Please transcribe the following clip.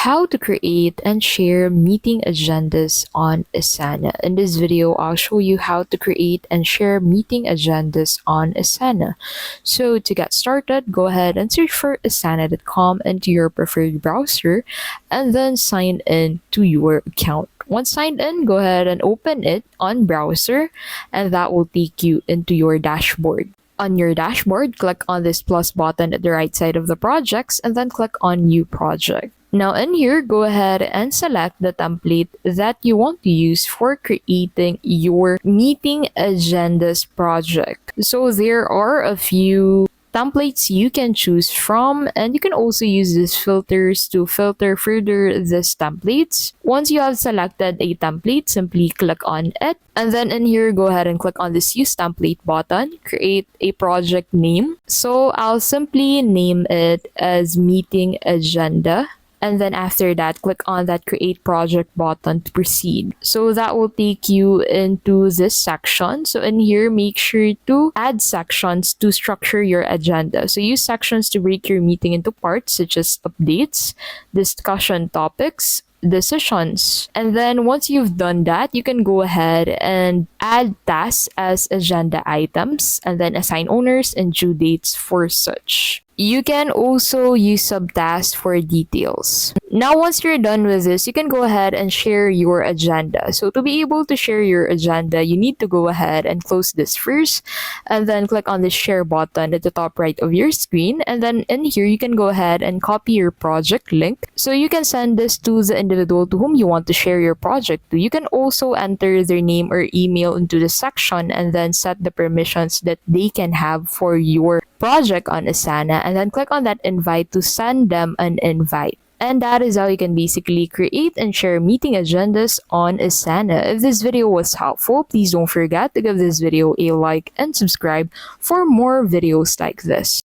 how to create and share meeting agendas on Asana. In this video, I'll show you how to create and share meeting agendas on Asana. So to get started, go ahead and search for asana.com into your preferred browser and then sign in to your account. Once signed in, go ahead and open it on browser and that will take you into your dashboard. On your dashboard, click on this plus button at the right side of the projects and then click on New Project. Now in here, go ahead and select the template that you want to use for creating your meeting agendas project. So there are a few templates you can choose from, and you can also use these filters to filter further these templates. Once you have selected a template, simply click on it, and then in here, go ahead and click on this use template button, create a project name. So I'll simply name it as meeting agenda. And then after that, click on that create project button to proceed. So that will take you into this section. So in here, make sure to add sections to structure your agenda. So use sections to break your meeting into parts such as updates, discussion topics, decisions. And then once you've done that, you can go ahead and add tasks as agenda items and then assign owners and due dates for such. You can also use subtasks for details. Now, once you're done with this, you can go ahead and share your agenda. So to be able to share your agenda, you need to go ahead and close this first and then click on the share button at the top right of your screen. And then in here, you can go ahead and copy your project link. So you can send this to the individual to whom you want to share your project to. You can also enter their name or email into the section and then set the permissions that they can have for your project on Asana, and then click on that invite to send them an invite. And that is how you can basically create and share meeting agendas on Asana. If this video was helpful, please don't forget to give this video a like and subscribe for more videos like this.